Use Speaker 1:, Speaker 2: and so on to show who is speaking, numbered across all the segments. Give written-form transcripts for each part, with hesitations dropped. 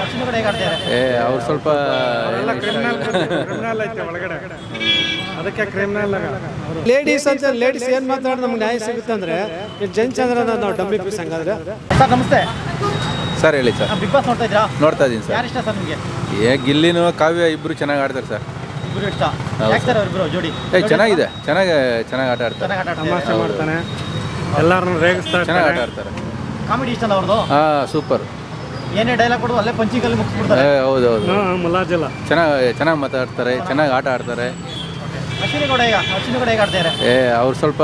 Speaker 1: ಅರ್ಜುನ್ ಕೂಡ ಹೇಗೆ ಆಡ್ತಾರೆ?
Speaker 2: ಅವ್ರು ಸ್ವಲ್ಪ
Speaker 3: ಕ್ರಿಮಿನಲ್ ಐತೆ ಒಳಗಡೆ, ಅದಕ್ಕೆ ಕ್ರಿಮಿನಲ್.
Speaker 4: ಲೇಡೀಸ್ ಅಂತ ಲೇಡೀಸ್ ಏನು ಮಾತಾಡೋದು ನಮ್ಗೆ ನ್ಯಾಯ ಸಿಗುತ್ತೆ ಅಂದರೆ ಜೆಂಟ್ಸ್ ಅಂದ್ರೆ ನಾವು ಡಮ್ಮಿ ಪೀಸ್ ಹಂಗಾದ್ರೆ.
Speaker 1: ಸರ್ ನಮಸ್ತೆ.
Speaker 2: ಸರ್ ಹೇಳಿ ಸರ್.
Speaker 1: ಬಿಗ್ ಬಾಸ್ ನೋಡ್ತಾ ಇದ್ರಾ?
Speaker 2: ನೋಡ್ತಾ ಇದ್ದೀನಿ ಸರ್.
Speaker 1: ಯಾರು ಇಷ್ಟ ಸರ್ ನಿಮಗೆ?
Speaker 2: ಗಿಲ್ಲಿನೂ ಕಾವ್ಯ ಇಬ್ಬರು ಚೆನ್ನಾಗಿ ಆಡ್ತಾರೆ ಸರ್.
Speaker 1: ಇಬ್ಬರು ಇಷ್ಟ. ಯಾಕೆ ಸರ್ ಅವರಿಬ್ಬರು ಜೋಡಿ?
Speaker 2: ಚೆನ್ನಾಗಿದೆ, ಚೆನ್ನಾಗಿ ಆಟ ಆಡ್ತಾರೆ.
Speaker 1: ಚೆನ್ನಾಗಿ ಆಟ ಆಡ್ತಾರೆ.
Speaker 3: ತಮಾಷೆ ಮಾಡ್ತಾನೆ, ಎಲ್ಲರನ್ನು ರೇಗಿಸ್ತಾ
Speaker 2: ಚೆನ್ನಾಗಿ ಆಟ ಆಡ್ತಾರೆ.
Speaker 1: ಕಾಮಿಡಿ ಇಷ್ಟ ಅವ್ರದ್ದು?
Speaker 2: ಸೂಪರ್.
Speaker 1: ಏನೇ ಡೈಲಾಗ್ ಕೊಡೋದು ಅಲ್ಲೇ ಪಂಚಿಕಲ್ಲಿ ಮುಗಿಸ್ಬಿಡ್ತಾರೆ.
Speaker 2: ಹೌದೌದು,
Speaker 3: ಮುಲಾಜಿಲ್ಲ.
Speaker 2: ಚೆನ್ನಾಗಿ ಮಾತಾಡ್ತಾರೆ, ಚೆನ್ನಾಗಿ ಆಟ ಆಡ್ತಾರೆ.
Speaker 1: ಅಶ್ವಿನಿ ಕೂಡ ಹೇಗೆ ಆಡ್ತಾರೆ?
Speaker 2: ಅವ್ರು ಸ್ವಲ್ಪ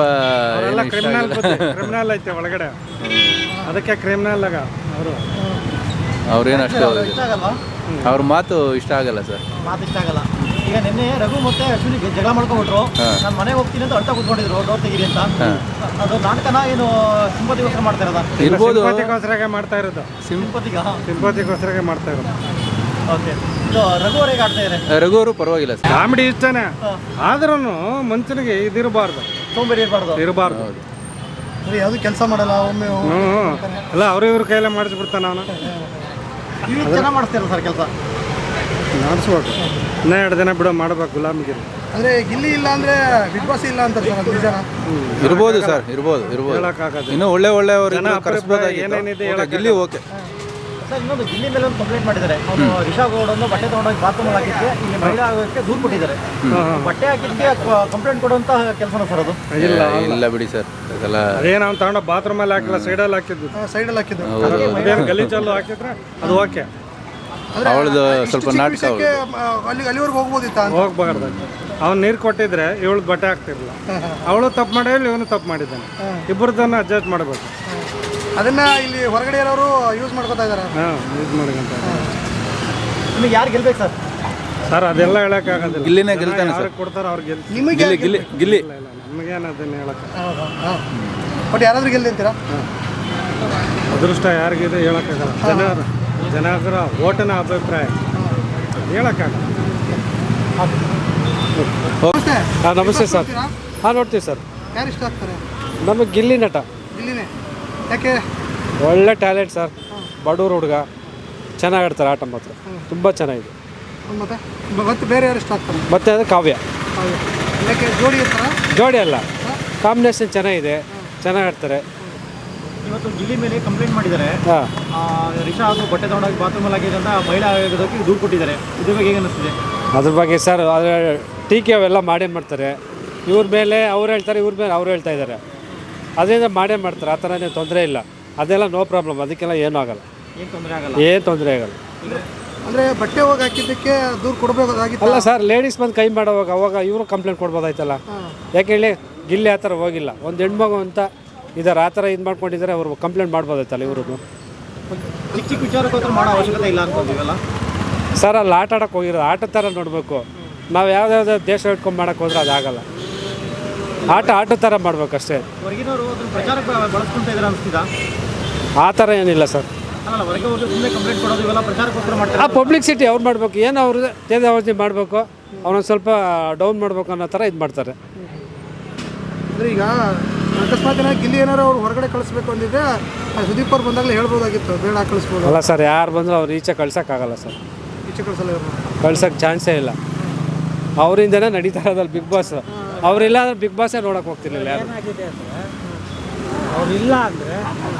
Speaker 3: ಕ್ರಿಮಿನಲ್ ಐತೆ ಒಳಗಡೆ, ಅದಕ್ಕೆ ಕ್ರಿಮಿನಲ್ ಅವರು.
Speaker 2: ಅವ್ರೇನು ಅಷ್ಟು
Speaker 1: ಇಷ್ಟ ಆಗಲ್ವಾ?
Speaker 2: ಅವ್ರ ಮಾತು ಇಷ್ಟ ಆಗಲ್ಲ ಸರ್.
Speaker 1: ಮಾತು ಇಷ್ಟ ಆಗಲ್ಲ. ಈಗ ನಿನ್ನೆ ರಘು ಮತ್ತೆ ಅಶ್ವಿನಿ ಜಗಳ ಮಾಡ್ಕೊಂಡ್ಬಿಟ್ರು. ನಾನು ಮನೆಗೆ ಹೋಗ್ತೀನಿ ಅಂತ ಅಳ್ತಾ ಕೂತ್ಕೊಂಡಿದ್ರು, ಡೋರ್ ತೆಗೀರಿ ಅಂತ. ಅದು ನಾಟಕನ ಏನು ಸಿಂಪತಿಗೋಸ್ಕರ ಮಾಡ್ತಾ ಇರೋದಾ?
Speaker 2: ಇರ್ಬೋದು,
Speaker 3: ಸಿಂಪತಿಗೋಸ್ಕರ ಮಾಡ್ತಾ ಇರೋದು. ಸಿಂಪತಿಗೋಸ್ಕರ ಮಾಡ್ತಾ ಇರೋದು.
Speaker 1: ಓಕೆ. ಇದು ರಘು ಅವ್ರು ಹೇಗೆ ಆಡ್ತಾ ಇದ್ದಾರೆ?
Speaker 2: ರಘು ಅವರು ಪರವಾಗಿಲ್ಲ ಸರ್.
Speaker 3: ಕಾಮಿಡಿ ಇಷ್ಟನೇ, ಆದ್ರೂ ಮನುಷ್ಯನಿಗೆ ಇದಿರಬಾರ್ದು,
Speaker 1: ಸೋಂಬೇರಿ
Speaker 3: ಇರಬಾರ್ದು.
Speaker 1: ಯಾವುದು ಕೆಲಸ ಮಾಡಲ್ಲ ಒಮ್ಮೆ.
Speaker 3: ಎಲ್ಲ ಇವ್ರ ಕೈಯಲ್ಲೇ ಮಾಡಿಸ್ಬಿಡ್ತಾನೆ ಅವನು.
Speaker 1: ಚೆನ್ನಾಗಿ ಮಾಡಿಸ್ತೀರ ಸರ್ ಕೆಲಸ?
Speaker 3: ಮಾಡಿಸ್ಬೇಕು. ಇನ್ನೂ 2 ದಿನ ಬಿಡೋ ಮಾಡ್ಬೇಕು ಗುಲಾಮಿಗಿರಿ.
Speaker 1: ಅಂದರೆ ಗಿಲ್ಲಿ ಇಲ್ಲ ಅಂದರೆ ಬಿಗ್ ಬಾಸ್ ಇಲ್ಲ ಅಂತಾರೆ ಸರ್, ಅದು ನಿಜನಾ?
Speaker 2: ಇರ್ಬೋದು ಸರ್, ಇರ್ಬೋದು.
Speaker 3: ಹೇಳಕ್ಕಾಗದು.
Speaker 2: ಇನ್ನೂ ಒಳ್ಳೆಯವರು
Speaker 3: ಏನೇನಿದೆ
Speaker 2: ಗಿಲ್ಲಿ ಓಕೆ
Speaker 1: ಸರ್. ಇನ್ನೊಂದು ಗಿಲ್ಲಿ ಮೇಲೆ ಒಂದು ಕಂಪ್ಲೇಂಟ್ ಮಾಡಿದ್ದಾರೆ. ಅವನು ರಿಷಾ ಗೌಡನ್ನು ಬಟ್ಟೆ ತೊಗೊಂಡೋಗಿ ಬಾತ್ರೂಮ್ ಹಾಕಿದ್ದೆ ಇಲ್ಲಿ ಮಹಿಳಾ ಆಗೋಕ್ಕೆ ದೂರು ಕೊಟ್ಟಿದ್ದಾರೆ. ಬಟ್ಟೆ ಹಾಕಿದ್ದಕ್ಕೆ ಕಂಪ್ಲೇಂಟ್ ಕೊಡುವಂಥ ಕೆಲಸನ ಸರ್ ಅದು?
Speaker 2: ಇಲ್ಲ ಬಿಡಿ ಸರ್, ಅದೆಲ್ಲ
Speaker 3: ಅದೇನು ಅವ್ನು ತಗೊಂಡು ಬಾತ್ರೂಮಲ್ಲಿ ಹಾಕಿಲ್ಲ, ಸೈಡಲ್ಲಿ ಹಾಕಿದ್ದು. ಅದೇನು ಗಲೀಜಲ್ಲು ಹಾಕಿದ್ರೆ ಅದು ಓಕೆ.
Speaker 2: ಅವಳದು ಸ್ವಲ್ಪ ನಾಟಕ.
Speaker 1: ಅಲ್ಲಿವರೆಗೂ ಹೋಗ್ಬೋದಿತ್ತ?
Speaker 3: ಹೋಗ್ಬಾರ್ದು. ಅವ್ನು ನೀರು ಕೊಟ್ಟಿದ್ರೆ ಇವಳು ಬಟ್ಟೆ ಹಾಕ್ತಿರ್ಲಿಲ್ಲ. ಅವಳು ತಪ್ಪು ಮಾಡಿಲ್ಲ, ಇವನು ತಪ್ಪು ಮಾಡಿದ್ದಾನೆ. ಇಬ್ಬರದನ್ನ ಅಡ್ಜಸ್ಟ್ ಮಾಡಬೇಕು.
Speaker 1: ಅದನ್ನ ಇಲ್ಲಿ ಹೊರಗಡೆ ಇರೋರು ಯೂಸ್ ಮಾಡ್ಕೊತಾ ಇದ್ದಾರೆ.
Speaker 3: ಯೂಸ್ ಮಾಡ್ಕೊಂತ.
Speaker 1: ನಿಮಗೆ ಯಾರು ಗೆಲ್ಬೇಕು ಸರ್?
Speaker 3: ಸರ್ ಅದೆಲ್ಲ ಹೇಳಕ್ಕಾಗೋದಿಲ್ಲ.
Speaker 2: ಗಿಲ್ಲಿನೇ ಗೆಲ್ತಾನೆ ಸರ್.
Speaker 3: ಯಾರಿಗೆ ಕೊಡ್ತಾರೋ ಅವ್ರು
Speaker 2: ಗಿಲ್ಲಿ.
Speaker 3: ನಮಗೇನು ಅದನ್ನ ಹೇಳಕ್ಕೆ.
Speaker 1: ಬಟ್ ಯಾರಾದ್ರೂ ಗೆಲ್ಲಿ ಅಂತೀರಾ?
Speaker 3: ಅದೃಷ್ಟ ಯಾರಿಗಿದೆ ಹೇಳಕ್ಕಾಗಲ್ಲ. ಜನರ ಓಟಿನ ಅಭಿಪ್ರಾಯ ಹೇಳಕ್ಕಾಗಲ್ಲ. ನಮಸ್ತೆ ಸರ್. ನೋಡ್ತೀವಿ ಸರ್.
Speaker 1: ಯಾರು ಇಷ್ಟ ಆಗ್ತಾರೆ?
Speaker 4: ನಮಗೆ ಗಿಲ್ಲಿ ನಟ.
Speaker 1: ಗಿಲ್ಲಿನೇ ಯಾಕೆ?
Speaker 4: ಒಳ್ಳೆ ಟ್ಯಾಲೆಂಟ್ ಸರ್. ಬಡವ್ರ ಹುಡುಗ, ಚೆನ್ನಾಗಿ ಆಡ್ತಾರೆ ಆಟ ಮಾತ್ರ, ತುಂಬ ಚೆನ್ನಾಗಿದೆ.
Speaker 1: ಮತ್ತೆ ಬೇರೆ ಯಾರು ಇಷ್ಟ ಆಗ್ತಾರೆ?
Speaker 4: ಮತ್ತೆ ಅದು ಕಾವ್ಯ.
Speaker 1: ಯಾಕೆ ಜೋಡಿ ಇರ್ತಾರ?
Speaker 4: ಜೋಡಿ ಅಲ್ಲ, ಕಾಂಬಿನೇಷನ್ ಚೆನ್ನಾಗಿದೆ, ಚೆನ್ನಾಗಿ ಆಡ್ತಾರೆ.
Speaker 1: ಇವತ್ತು ಗಿಲ್ಲಿ ಮೇಲೆ ಕಂಪ್ಲೇಂಟ್ ಮಾಡಿದ್ದಾರೆ. ರಿಷಾ ಹಾಗೂ ಬಟ್ಟೆ ತಗೊಂಡೋಗಿ ಬಾತ್ರೂಮಲ್ಲಿ ಆಗಿದೆ ಅಂತ ಮಹಿಳಾ ಆಯೋಗದಕ್ಕೆ ದೂರು ಕೊಟ್ಟಿದ್ದಾರೆ. ಇದ್ರ ಬಗ್ಗೆ ಹೇಗೆ ಅನ್ನಿಸ್ತಿದೆ?
Speaker 4: ಅದ್ರ ಬಗ್ಗೆ ಸರ್ ಟೀಕೆ ಅವೆಲ್ಲ ಮಾಡೇ ಮಾಡ್ತಾರೆ. ಇವ್ರ ಮೇಲೆ ಅವ್ರು ಹೇಳ್ತಾರೆ, ಇವ್ರ ಮೇಲೆ ಅವ್ರು ಹೇಳ್ತಾ ಇದ್ದಾರೆ. ಅದರಿಂದ ಮಾಡೇ ಮಾಡ್ತಾರೆ. ಆ ಥರನೇ ತೊಂದರೆ ಇಲ್ಲ, ಅದೆಲ್ಲ ನೋ ಪ್ರಾಬ್ಲಮ್. ಅದಕ್ಕೆಲ್ಲ ಏನೂ ಆಗಲ್ಲ, ಏನು ತೊಂದರೆ ಆಗಲ್ಲ.
Speaker 1: ಅಂದರೆ ಬಟ್ಟೆ ಹೋಗಿ ಹಾಕಿದ್ದಕ್ಕೆ ದೂರು ಕೊಡಬೇಕಾಗಿತ್ತು
Speaker 4: ಅಲ್ಲ ಸರ್. ಲೇಡೀಸ್ ಬಂದು ಕೈ ಮಾಡೋವಾಗ ಅವಾಗ ಇವರು ಕಂಪ್ಲೇಂಟ್ ಕೊಡ್ಬೋದಾಯ್ತಲ್ಲ. ಯಾಕೆ ಹೇಳಿ? ಗಿಲ್ಲಿ ಆ ಥರ ಹೋಗಿಲ್ಲ. ಒಂದು ಹೆಣ್ಮಗು ಅಂತ ಇದ್ದಾರೆ, ಆ ಥರ ಇದು ಮಾಡ್ಕೊಂಡಿದ್ದಾರೆ. ಅವರು ಕಂಪ್ಲೇಂಟ್ ಮಾಡ್ಬೋದಾಯ್ತಲ್ಲ ಇವ್ರದ್ದು.
Speaker 1: ಚಿಕ್ಕ ಚಿಕ್ಕ ವಿಚಾರಕ್ಕೋಸ್ಕರ ಮಾಡೋ ಅವಶ್ಯಕತೆ ಇಲ್ಲ ಅನ್ಕೊಂತೀವಲ್ಲ
Speaker 4: ಸರ್. ಅಲ್ಲಿ ಆಟ ಆಡೋಕ್ಕೆ ಹೋಗಿರೋದು ಆಟದ ಥರ ನೋಡಬೇಕು. ನಾವು ಯಾವುದಾವ್ದು ದೇಶ ಇಟ್ಕೊಂಡು ಮಾಡೋಕ್ಕೆ ಹೋದ್ರೆ ಅದಾಗಲ್ಲ. ಆಟದ ಥರ ಮಾಡ್ಬೇಕಷ್ಟೇ.
Speaker 1: ಹೊರಗಿನವರು ಅದನ್ನು ಪ್ರಚಾರಕ್ಕೆ ಬಳಸ್ಕೊಂತ ಇದ್ದಾರೆ ಅನಿಸ್ತಿದ?
Speaker 4: ಆ ಥರ ಏನಿಲ್ಲ ಸರ್.
Speaker 1: ಅಲ್ಲ, ಹೊರಗೆ ಹೋಗಿ ಸುಮ್ಮನೆ ಕಂಪ್ಲೇಂಟ್ ಕೊಡೋದು ಇವೆಲ್ಲ ಪ್ರಚಾರಕ್ಕೋಸ್ಕರ ಮಾಡ್ತಾರೆ.
Speaker 4: ಆ ಪಬ್ಲಿಸಿಟಿ ಅವ್ರು ಮಾಡಬೇಕು. ಏನು ಅವರು ತೇಜಾವಧಿ ಮಾಡಬೇಕು, ಅವನೊಂದು ಸ್ವಲ್ಪ ಡೌನ್ ಮಾಡಬೇಕು ಅನ್ನೋ ಥರ ಇದು ಮಾಡ್ತಾರೆ.
Speaker 1: ಅಂದರೆ ಈಗ ಅಕಸ್ಮಾತ್ ಗಿಲ್ಲಿ ಏನಾರು ಅವ್ರು ಹೊರಗಡೆ ಕಳಿಸ್ಬೇಕು ಅಂದಿದ್ರೆ ಸುದೀಪ್ ಅವ್ರು ಬಂದಾಗಲೇ ಹೇಳ್ಬೋದಾಗಿತ್ತು, ಬೇಡ ಕಳಿಸ್ಬೋದು.
Speaker 4: ಅಲ್ಲ ಸರ್, ಯಾರು ಬಂದರೂ ಅವ್ರು ಈಚೆ ಕಳ್ಸೋಕ್ಕಾಗಲ್ಲ ಸರ್.
Speaker 1: ಈಚೆ ಕಳಿಸಲ್ಲ,
Speaker 4: ಕಳ್ಸೋಕ್ಕೆ ಚಾನ್ಸೇ ಇಲ್ಲ. ಅವರಿಂದನೇ ನಡೀತಾ ಇರೋದಲ್ಲ ಬಿಗ್ ಬಾಸ್. ಅವರಿಲ್ಲ ಅಂದ್ರೆ ಬಿಗ್ ಬಾಸೇ ನೋಡೋಕೆ ಹೋಗ್ತಿರ್ಲಿಲ್ಲ ಯಾರು.
Speaker 5: ಅವ್ರಿಲ್ಲ ಅಂದರೆ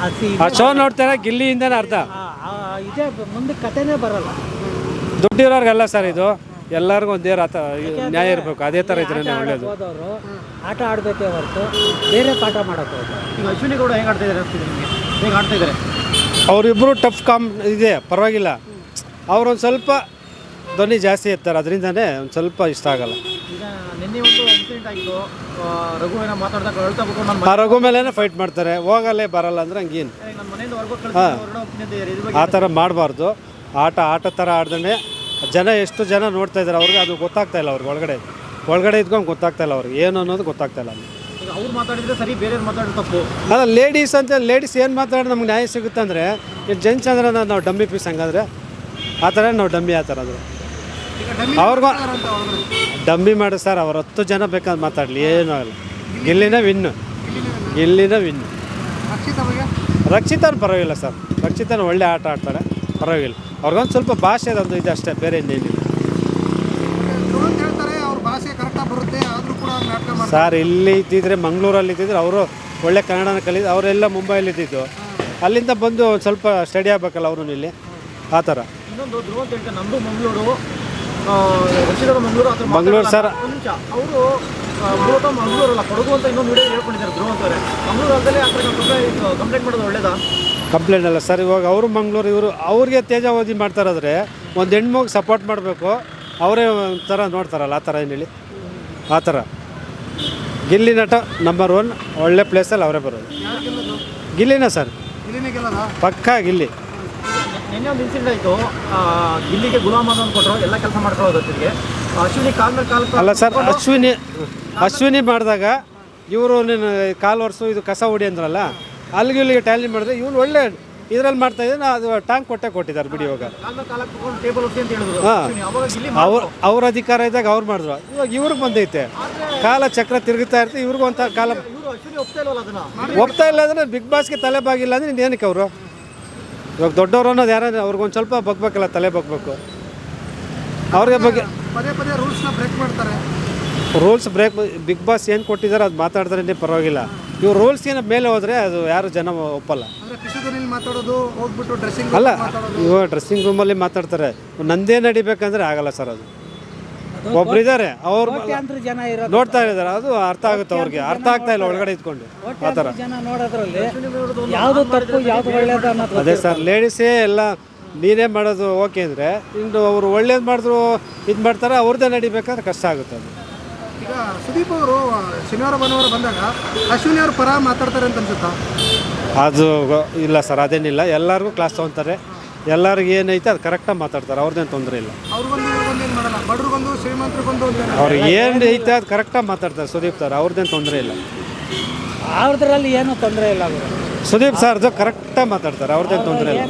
Speaker 4: ಆ ಶೋ ನೋಡ್ತಾರೆ ಗಿಲ್ಲಿಯಿಂದನೇ ಅರ್ಥ.
Speaker 5: ಇದೇ ಮುಂದೆ ಕಥೆನೇ ಬರಲ್ಲ.
Speaker 4: ದುಡ್ಡಿರೋರ್ಗೆಲ್ಲ ಸರ್ ಇದು ಎಲ್ಲರಿಗೂ ಒಂದೇ ನ್ಯಾಯ ಇರಬೇಕು. ಅದೇ ಥರ ಇದ್ರೆ ಒಳ್ಳೇದು.
Speaker 5: ಹೋದವರು ಆಟ ಆಡಬೇಕೇ ಹೊರತು ಬೇರೆ ಪಾಠ ಮಾಡೋಕ್ಕೆ ಹೋಗ್ತಾರೆ.
Speaker 1: ಈಗ ಅಶ್ವಿನಿ ಗೌಡ ಹೇಗೆ ಆಡ್ತಾ ಇದ್ದಾರೆ ಅನಿಸ್ತಿದೆ ನಿಮಗೆ? ಹೇಗೆ ಆಡ್ತಾ ಇದ್ದಾರೆ?
Speaker 4: ಅವರಿಬ್ಬರು ಟಫ್ ಇದೆ, ಪರವಾಗಿಲ್ಲ. ಅವರೊಂದು ಸ್ವಲ್ಪ ಧ್ವನಿ ಜಾಸ್ತಿ ಇರ್ತಾರೆ, ಅದರಿಂದನೇ ಒಂದು ಸ್ವಲ್ಪ ಇಷ್ಟ ಆಗಲ್ಲ.
Speaker 1: ಈಗ ನಿನ್ನೆ ಒಂದು ಇನ್ಸಿಡೆಂಟ್ ಆಗಿತ್ತು. ರಘು ಏನೋ ಮಾತಾಡ್ದಾಗ ಅಳ್ತಾ ಬಿಟ್ಟು
Speaker 4: ಆ ರಘು ಮೇಲೇ ಫೈಟ್ ಮಾಡ್ತಾರೆ. ಹೋಗಲ್ಲೇ ಬರಲ್ಲ ಅಂದ್ರೆ ಹಂಗೇನು
Speaker 1: ನನ್ನ ಮನೆಯಿಂದ ಹೊರಗೋಗ್ತೀನಿ
Speaker 4: ಆ ಥರ ಮಾಡಬಾರ್ದು. ಆಟ ಥರ ಆಡ್ದೇ ಜನ ಎಷ್ಟು ಜನ ನೋಡ್ತಾ ಇದ್ದಾರೆ, ಅವ್ರಿಗೆ ಅದು ಗೊತ್ತಾಗ್ತಾ ಇಲ್ಲ. ಅವ್ರಿಗೆ ಒಳಗಡೆ ಇದ್ಕೊಂಡು ಗೊತ್ತಾಗ್ತಾ ಇಲ್ಲ ಅವ್ರಿಗೆ ಏನು ಅನ್ನೋದು ಗೊತ್ತಾಗ್ತಾ ಇಲ್ಲ.
Speaker 1: ಈಗ ಅವ್ರು ಮಾತಾಡಿದ್ರೆ ಸರಿ, ಬೇರೆಯವ್ರು ಮಾತಾಡಿದ್ರೆ ತಪ್ಪು.
Speaker 4: ಅಲ್ಲ, ಲೇಡೀಸ್ ಏನು ಮಾತಾಡಿದ್ರೆ ನಮ್ಗೆ ನ್ಯಾಯ ಸಿಗುತ್ತೆ ಅಂದರೆ, ಜೆಂಟ್ಸ್ ಅಂದ್ರೆ ನಾವು ಡಮ್ಮಿ ಪೀಸ್ ಹಂಗಾದ್ರೆ ಆ ಥರ ನಾವು ಡಮ್ಮಿ ಆ ಥರ ಅಂದರೆ ಅವ್ರಿಗೂ ಡಮ್ಮಿ ಮಾಡಿ ಸರ್. ಅವ್ರು 10 ಜನ ಬೇಕಾದ್ರೆ ಮಾತಾಡಲಿ, ಏನೂ ಆಗಲ್ಲ. ಗಿಲ್ಲಿನ ವಿನ್ನು. ರಕ್ಷಿತನ ಪರವಾಗಿಲ್ಲ ಸರ್. ರಕ್ಷಿತನ ಒಳ್ಳೆ ಆಟ ಆಡ್ತಾರೆ, ಪರವಾಗಿಲ್ಲ. ಅವ್ರಿಗೊಂದು ಸ್ವಲ್ಪ ಭಾಷೆ ಅದೊಂದು ಇದೆ ಅಷ್ಟೇ, ಬೇರೆ ಇನ್ನೇನಿಲ್ಲ
Speaker 6: ಧ್ರುವಂತ್ ಹೇಳ್ತಾರೆ ಅವ್ರ ಭಾಷೆ ಕರೆಕ್ಟಾಗಿ ಬರುತ್ತೆ ಆದರೂ ಕೂಡ ಅವ್ರು ನಾಟಕ ಮಾಡ್ತಾರೆ.
Speaker 4: ಸರ್. ಇಲ್ಲಿ ಇದ್ದಿದ್ರೆ ಮಂಗಳೂರಲ್ಲಿ ಇದ್ದಿದ್ರೆ ಅವರು ಒಳ್ಳೆ ಕನ್ನಡನ ಕಲಿತು, ಅವರೆಲ್ಲ ಮುಂಬೈಲಿ ಇದ್ದಿದ್ದು, ಅಲ್ಲಿಂದ ಬಂದು ಒಂದು ಸ್ವಲ್ಪ ಸ್ಟಡಿ ಆಗ್ಬೇಕಲ್ಲ ಅವರು ಇಲ್ಲಿ, ಆ ಥರ.
Speaker 1: ಇನ್ನೊಂದು ಧ್ರುವ ಅಂತ ಹೇಳ್ತಾರೆ, ನಮ್ಮದು ಮಂಗಳೂರು, ರಕ್ಷಿತರು ಮಂಗಳೂರು ಅಥವಾ
Speaker 4: ಮಂಗಳೂರು ಸರ್.
Speaker 1: ಒಂದು ನಿಮಿಷ, ಅವರು ಮೂಲತಃ ಮಂಗಳೂರಲ್ಲ, ಕೊಡಗು ಅಂತ ಇನ್ನೊಂದು ವಿಡಿಯೋ ಹೇಳ್ಕೊಂಡಿದ್ದಾರೆ ಧ್ರುವ ಅಂತವ್ರೆ. ಮಂಗಳೂರು ಅಲ್ಲದೆ ಆ ಥರ ಕಂಪ್ಲೇಂಟ್ ಮಾಡೋದು ಒಳ್ಳೇದಾ?
Speaker 4: ಕಂಪ್ಲೇಂಟ್ ಅಲ್ಲ ಸರ್. ಇವಾಗ ಅವರು ಮಂಗಳೂರು, ಇವರು ಅವ್ರಿಗೆ ತೇಜಾವಧಿ ಮಾಡ್ತಾರಾದ್ರೆ ಒಂದು ಹೆಣ್ಮಗ್ ಸಪೋರ್ಟ್ ಮಾಡಬೇಕು, ಅವರೇ ಒಂಥರ ನೋಡ್ತಾರಲ್ಲ, ಆ ಥರ ಏನು ಹೇಳಿ, ಆ ಥರ. ಗಿಲ್ಲಿ ನಟ ನಂಬರ್ 1, ಒಳ್ಳೆ ಪ್ಲೇಸಲ್ಲಿ ಅವರೇ ಬರೋದು. ಗಿಲ್ಲಿನ ಸರ್,
Speaker 6: ಇಲ್ಲಿನೇ ಗೆಲ್ಲದ
Speaker 4: ಪಕ್ಕಾ ಗಿಲ್ಲಿ.
Speaker 1: ನಿನ್ನೆ ಒಂದು ಇನ್ಸಿಡೆಂಟ್ ಆಯಿತು, ಗಿಲ್ಲಿಗೆ ಗುಲಾಮ್ ಅಂತ ಕೊಟ್ಟರು, ಎಲ್ಲ ಕೆಲಸ ಮಾಡ್ಕೊಳ್ಳೋದು ಜೊತೆಗೆ. ಅಶ್ವಿನಿ ಕಾಲ್ ಮೇಲೆ ಕಾಲು
Speaker 4: ಅಲ್ಲ ಸರ್, ಅಶ್ವಿನಿ ಮಾಡಿದಾಗ ಇವರು ಕಾಲು ವರ್ಷು ಇದು ಕಸ ಹೊಡಿ ಅಂದ್ರಲ್ಲ, ಅಲ್ಲಿಗೆ ಇಲ್ಲಿಗೆ ಟ್ಯಾಲಿ ಮಾಡಿದ್ರೆ ಇವ್ನು ಒಳ್ಳೆ ಇದರಲ್ಲಿ ಮಾಡ್ತಾ ಇದ್ದೀನಿ, ಅದು ಟ್ಯಾಂಕ್ ಕೊಟ್ಟಿದ್ದಾರೆ ಬಿಡಿ. ಇವಾಗ
Speaker 1: ಕಾಲ್ ಮೇಲೆ ಕಾಲು ಹಾಕೊಂಡು ಟೇಬಲ್ ಹೊಡ್ಸಿ ಅಂತ ಹೇಳಿದ್ರು.
Speaker 4: ಹಾಂ,
Speaker 1: ಅಶ್ವಿನಿ ಅವಾಗ ಗಿಲ್ಲಿ
Speaker 4: ಅವ್ರ ಅಧಿಕಾರ ಇದ್ದಾಗ ಅವ್ರು ಮಾಡಿದ್ರು. ಇವಾಗ ಇವ್ರಿಗೆ ಬಂದೈತೆ, ಕಾಲ ಚಕ್ರ ತಿರುಗುತ್ತಾ ಇರ್ತೀವಿ, ಇವ್ರಿಗೂ ಅಂತ ಕಾಲ
Speaker 1: ಇವರು ಅಶ್ವಿನಿ ಒಪ್ತಾ ಇಲ್ವಲ್ಲ ಅದನ್ನ.
Speaker 4: ಒಪ್ತಾ ಇಲ್ಲ ಅಂದರೆ ಬಿಗ್ ಬಾಸ್ಗೆ ತಲೆ ಬಾಗಿಲ್ಲ ಅಂದರೆ ಇನ್ನೇನಕ್ಕೆ ಅವರು? ಇವಾಗ ದೊಡ್ಡವರು ಅನ್ನೋದು ಯಾರು, ಅವ್ರಿಗೊಂದು ಸ್ವಲ್ಪ ಬಗ್ಬೇಕಲ್ಲ, ತಲೆ ಬಗ್ಬೇಕು ಅವ್ರಿಗೆ ಬಗ್ಗೆ.
Speaker 6: ಪದೇ ಪದೇ ರೂಲ್ಸ್ನ ಬ್ರೇಕ್ ಮಾಡ್ತಾರೆ.
Speaker 4: ರೂಲ್ಸ್ ಬ್ರೇಕ್ ಬಿಗ್ ಬಾಸ್ ಏನು ಕೊಟ್ಟಿದ್ದಾರೆ ಅದು ಮಾತಾಡಿದ್ರೆ ಪರವಾಗಿಲ್ಲ. ಇವ್ರು ರೂಲ್ಸ್ಗಿನ ಮೇಲೆ ಹೋದರೆ ಅದು ಯಾರು ಜನ ಒಪ್ಪಲ್ಲ.
Speaker 6: ಅಂದರೆ ಪಿಸುದಲ್ಲಿ ಮಾತಾಡೋದು, ಹೋಗ್ಬಿಟ್ಟು ಡ್ರೆಸ್ಸಿಂಗ್
Speaker 4: ಅಲ್ಲ,
Speaker 6: ಮಾತಾಡೋದು.
Speaker 4: ಇವಾಗ ಡ್ರೆಸ್ಸಿಂಗ್ ರೂಮಲ್ಲಿ ಮಾತಾಡ್ತಾರೆ, ನಂದೇ ನಡಿಬೇಕಂದ್ರೆ ಆಗಲ್ಲ ಸರ್. ಅದು ಒಬ್ರಿದ್ದಾರೆ, ಅವ್ರು
Speaker 5: ಕೋಟ್ಯಾಂತರ ಜನ ಇರೋದು,
Speaker 4: ನೋಡ್ತಾ ಇದ್ದಾರೆ, ಅದು ಅರ್ಥ ಆಗುತ್ತೆ ಅವ್ರಿಗೆ. ಅರ್ಥ ಆಗ್ತಾ ಇಲ್ಲ ಒಳಗಡೆ ಇದ್ಕೊಂಡು ಆ ಥರ.
Speaker 5: ಜನ ನೋಡೋದ್ರಲ್ಲಿ ಯಾವುದು ತಪ್ಪು ಯಾವುದು ಒಳ್ಳೇದು ಅನ್ನೋದು
Speaker 4: ಅದೇ ಸರ್, ಲೇಡೀಸೇ ಎಲ್ಲ ನೀನೇ ಮಾಡೋದು ಓಕೆ ಅಂದರೆ, ಇನ್ನು ಅವರು ಒಳ್ಳೇದು ಮಾಡಿದ್ರು ಇದು ಮಾಡ್ತಾರೆ, ಅವ್ರದ್ದೇ ನಡಿಬೇಕಾದ್ರೆ ಕಷ್ಟ ಆಗುತ್ತೆ ಅದು.
Speaker 6: ಈಗ ಸುದೀಪ್ ಅವರು ಶನಿವಾರ ಭಾನುವಾರ ಬಂದಾಗ ಅಶ್ವಿನಿ ಅವ್ರ ಪರ ಮಾತಾಡ್ತಾರೆ ಅಂತ ಅನ್ಸುತ್ತಾ?
Speaker 4: ಅದು ಇಲ್ಲ ಸರ್, ಅದೇನಿಲ್ಲ. ಎಲ್ಲರಿಗೂ ಕ್ಲಾಸ್ ತೊಗೊತಾರೆ, ಎಲ್ಲರಿಗೂ ಏನೈತೆ ಅದು ಕರೆಕ್ಟಾಗಿ ಮಾತಾಡ್ತಾರೆ, ಅವ್ರದ್ದೇನು ತೊಂದರೆ ಇಲ್ಲ.
Speaker 6: ಅವ್ರಿಗೊಂದು ಇವ್ರಿಗೊಂದು ಏನು ಮಾಡಲ್ಲ, ಬಡ್ರಿಗೊಂದು ಶ್ರೀಮಂತರಿಗೊಂದು ಅಂತ.
Speaker 4: ಅವ್ರಿಗೆ ಏನು ಐತೆ ಅದು ಕರೆಕ್ಟಾಗಿ ಮಾತಾಡ್ತಾರೆ ಸುದೀಪ್ ಸರ್, ಅವ್ರದ್ದೇನು ತೊಂದರೆ ಇಲ್ಲ.
Speaker 5: ಅವ್ರದ್ರಲ್ಲಿ ಏನೂ ತೊಂದರೆ ಇಲ್ಲ ಅವರು.
Speaker 4: ಸುದೀಪ್ ಸರ್ದು ಕರೆಕ್ಟಾಗಿ ಮಾತಾಡ್ತಾರೆ, ಅವ್ರದ್ದೇನು ತೊಂದರೆ ಇಲ್ಲ.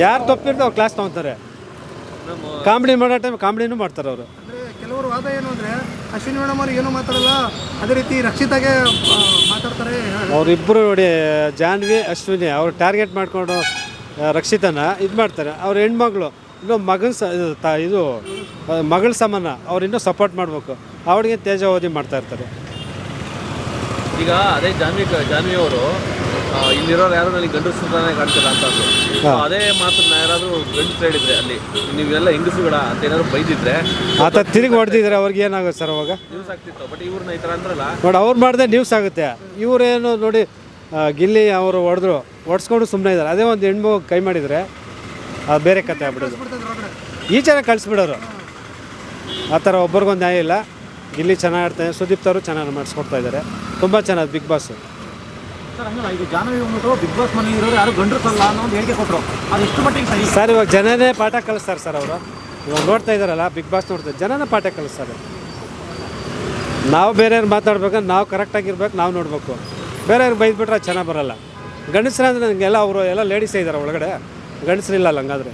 Speaker 4: ಯಾರು ತಪ್ಪಿರ್ದು ಅವ್ರು ಕ್ಲಾಸ್ ತೊಗೊತಾರೆ. ಕಾಮಿಡಿ ಮಾಡೋ ಟೈಮ್ ಕಾಮಿಡಿನೂ ಮಾಡ್ತಾರೆ ಅವರು.
Speaker 6: ಅಂದರೆ ಕೆಲವರು ವಾದ ಏನು ಅಂದರೆ ಅಶ್ವಿನಿ ಮೇಡಮ್ ಅವ್ರು ಏನೂ ಮಾತಾಡಲ್ಲ, ಅದೇ ರೀತಿ ರಕ್ಷಿತಾಗೆ ಮಾತಾಡ್ತಾರೆ.
Speaker 4: ಅವರಿಬ್ಬರು ನೋಡಿ, ಜಾನ್ವಿ ಅಶ್ವಿನಿ ಅವ್ರು ಟಾರ್ಗೆಟ್ ಮಾಡಿಕೊಂಡು ರಕ್ಷಿತನ ಇದು ಮಾಡ್ತಾರೆ. ಅವ್ರ ಹೆಣ್ಮಗಳು ಇನ್ನೂ ಮಗನ ಇದು ಮಗಳ ಸಮಾನ, ಅವ್ರು ಇನ್ನೂ ಸಪೋರ್ಟ್ ಮಾಡಬೇಕು. ಅವಳಿಗೆ ತೇಜಾವಧಿ ಮಾಡ್ತಾ ಇರ್ತಾರೆ.
Speaker 2: ಈಗ ಅದೇ ಜಾನ್ವಿ ಅವರು ಇಲ್ಲಿರೋರು ಯಾರು ನನಗೆ ಗಂಡಸ್ತಾನೆ ಕಾಣ್ತಿಲ್ಲ ಅಂತ ಅಂದ್ರು. ಅದೇ ಮಾತನ್ನ ಯಾರಾದರೂ ಗಂಡಸ್ರು ಹೇಳಿದ್ರೆ ಅಲ್ಲಿ ನೀವೆಲ್ಲ ಹೆಂಗಸುಗಳ ಅಂತ ಏನಾದ್ರು ಬೈದಿದ್ರೆ
Speaker 4: ಆತ ತಿರುಗಿ ಹೊಡೆದಿದ್ರೆ ಅವ್ರಿಗೆ ಏನಾಗುತ್ತೆ ಸರ್ ಅವಾಗ?
Speaker 2: ನ್ಯೂಸ್ ಆಗ್ತಿತ್ತು. ಬಟ್ ಇವ್ರನ್ನ ಈ ಥರ ಅಂದ್ರಲ್ಲ
Speaker 4: ನೋಡಿ, ಅವ್ರು ಮಾಡಿದೆ ನ್ಯೂಸ್ ಆಗುತ್ತೆ. ಇವರೇನು ನೋಡಿ, ಗಿಲ್ಲಿ ಅವರು ಹೊಡೆಸ್ಕೊಂಡು ಸುಮ್ಮನೆ ಇದ್ದಾರೆ. ಅದೇ ಒಂದು ಹೆಣ್ಮಗು ಕೈ ಮಾಡಿದರೆ ಅದು ಬೇರೆ ಕತೆ ಆಗ್ಬಿಡೋದು. ಈಚೆನೇ ಕಳಿಸ್ಬಿಡೋರು. ಆ ಥರ ಒಬ್ರಿಗೊಂದು ನ್ಯಾಯ ಇಲ್ಲ. ಗಿಲ್ಲಿ ಚೆನ್ನಾಗಿ ಆಡ್ತಾರೆ, ಸುದೀಪ್ ಅವರು ಚೆನ್ನಾಗಿ ಮಾಡಿಸ್ಕೊಡ್ತಾ ಇದ್ದಾರೆ, ತುಂಬ ಚೆನ್ನಾಗಿ ಬಿಗ್ ಬಾಸ್.
Speaker 1: ಸರ್ ಹಂಗಲ್ಲ, ಈಗ ಜಾಹ್ನವಿ ಬಂದ್ಬಿಟ್ಟು ಬಿಗ್ ಬಾಸ್ ಮನೆ ಇರೋರು ಯಾರು ಗಂಡಸಲ್ಲ ಅನ್ನೋ ಒಂದು ಹೇಳಿಕೆ ಕೊಟ್ಟರು, ಅದು ಎಷ್ಟು ಮಟ್ಟಿಗೆ ಸರಿ?
Speaker 4: ಸರ್ ಇವಾಗ ಜನನೇ ಪಾಠ ಕಲಿಸ್ತಾರೆ ಸರ್ ಅವರು. ಇವಾಗ ನೋಡ್ತಾ ಇದ್ದಾರಲ್ಲ ಬಿಗ್ ಬಾಸ್ ನೋಡ್ತಾರೆ, ಜನನೇ ಪಾಠ ಕಲಿಸ್ತಾರೆ. ನಾವು ಬೇರೆಯವ್ರು ಮಾತಾಡ್ಬೇಕಂದ್ರೆ ನಾವು ಕರೆಕ್ಟಾಗಿರ್ಬೇಕು, ನಾವು ನೋಡಬೇಕು. ಬೇರೆಯವ್ರಿಗೆ ಬೈದ್ಬಿಟ್ರೆ ಅದು ಚೆನ್ನಾಗಿ ಬರೋಲ್ಲ. ಗಂಡಸ್ರಂದ್ರೆ ನನಗೆಲ್ಲ ಅವರು ಎಲ್ಲ ಲೇಡೀಸೇ ಇದ್ದಾರೆ ಒಳಗಡೆ, ಗಂಡಸ್ರಿಲ್ಲ ಹಂಗಾದ್ರೆ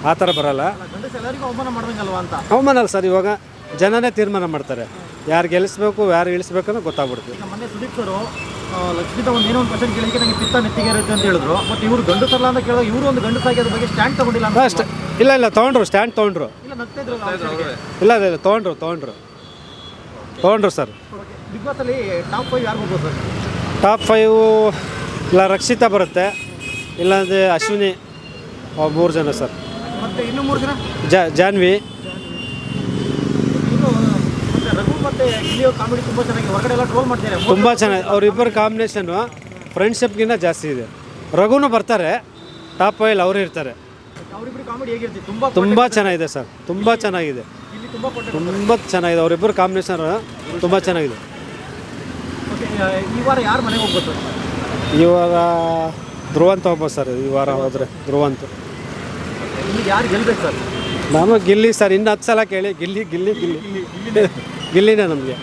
Speaker 4: ಆ ಥರ ಬರೋಲ್ಲ.
Speaker 1: ಗಂಡಸ ಎಲ್ಲರಿಗೂ ಅವಮಾನ ಮಾಡ್ದಂಗಲ್ವಾ ಅಂತ.
Speaker 4: ಅವಮಾನ ಅಲ್ಲ ಸರ್, ಇವಾಗ ಜನನೇ ತೀರ್ಮಾನ ಮಾಡ್ತಾರೆ, ಯಾರು ಗೆಲ್ಲಿಸ್ಬೇಕು ಯಾರು ಇಳಿಸ್ಬೇಕು ಅನ್ನೋ ಗೊತ್ತಾಗ್ಬಿಡ್ತು.
Speaker 1: ಈಗ ಮೊನ್ನೆ ಸುದೀಪ್ ಸರು ಲಕ್ಷ್ಮಿತಾ ಒಂದು ಏನೋ ಒಂದು ಕ್ವಶನ್ ಕೇಳಿಕ್ಕೆ ನನಗೆ ಪಿತ್ತ ನೆತ್ತಿಗೆ ಇರುತ್ತೆ ಅಂತ ಹೇಳಿದ್ರು. ಬಟ್ ಇವರು ಗಂಡಸಲ್ಲ ಅಂತ ಕೇಳಿದಾಗ ಇವರು ಒಂದು ಗಂಡಸಾಗಿ ಅದ್ರ ಬಗ್ಗೆ ಸ್ಟ್ಯಾಂಡ್ ತಗೊಂಡಿಲ್ಲ ಅಂತ.
Speaker 4: ಅಷ್ಟೇ. ಇಲ್ಲ ತೊಗೊಂಡ್ರು, ಸ್ಟ್ಯಾಂಡ್ ತೊಗೊಂಡ್ರು.
Speaker 1: ಇಲ್ಲ ನಗ್ತಾ ಇದ್ರು
Speaker 4: ಇಲ್ಲ ತೊಗೊಂಡ್ರು ಸರ್.
Speaker 1: ಬಿಗ್ ಬಾಸ್ ಅಲ್ಲಿ ಟಾಪ್ 5 ಯಾರು ಹೋಗ್ಬೋದು ಸರ್?
Speaker 4: ಟಾಪ್ 5 ಇಲ್ಲ ರಕ್ಷಿತಾ ಬರುತ್ತೆ, ಇಲ್ಲಾಂದರೆ ಅಶ್ವಿನಿ, 3 ಜನ ಸರ್.
Speaker 6: ಮತ್ತೆ ಇನ್ನೂ 3 ಜನ
Speaker 4: ಜಾನ್ವಿ.
Speaker 1: ಇನ್ನು ಮತ್ತೆ ರಘು ಮತ್ತೆ ಗಿಲ್ಲಿಯೋ ಕಾಮಿಡಿ ತುಂಬ ಚೆನ್ನಾಗಿ ಹೊರಗಡೆ ಎಲ್ಲ ಟ್ರೋಲ್ ಮಾಡ್ತಾರೆ.
Speaker 4: ತುಂಬ ಚೆನ್ನಾಗಿ ಅವರಿಬ್ಬರ ಕಾಂಬಿನೇಷನ್ನು ಫ್ರೆಂಡ್ಶಿಪ್ಗಿಂತ ಜಾಸ್ತಿ ಇದೆ. ರಘುನೂ ಬರ್ತಾರೆ, ಟಾಪ್ 5 ಅವರು ಇರ್ತಾರೆ.
Speaker 1: ಅವರಿಬ್ಬರು ಕಾಮಿಡಿ ಹೇಗಿರ್ತೀವಿ?
Speaker 4: ತುಂಬ ಚೆನ್ನಾಗಿದೆ ಸರ್, ತುಂಬ ಚೆನ್ನಾಗಿದೆ,
Speaker 1: ಇಲ್ಲಿ ತುಂಬ ಕೊಟ್ಟೆ.
Speaker 4: ತುಂಬ ಚೆನ್ನಾಗಿದೆ. ಅವರಿಬ್ಬರು ಕಾಂಬಿನೇಷನ್ ತುಂಬ ಚೆನ್ನಾಗಿದೆ.
Speaker 1: ಓಕೆ, ಈ ವಾರ ಯಾರು ಮನೆಗೆ ಹೋಗ್ಬೋದು?
Speaker 4: ಇವಾಗ ಧ್ರುವಂತ ಹೋಗ್ಬೋದು ಸರ್. ಈ ವಾರ ಹೋದರೆ ಧ್ರುವಂತ.
Speaker 1: ನಿಮಗೆ ಯಾರು ಗೆಲ್ಬೇಕು ಸರ್?
Speaker 4: ನಮಗೆ ಗಿಲ್ಲಿ ಸರ್, ಇನ್ನು 10 ಸಲ ಕೇಳಿ ಗಿಲ್ಲಿನೇ ನಮಗೆ.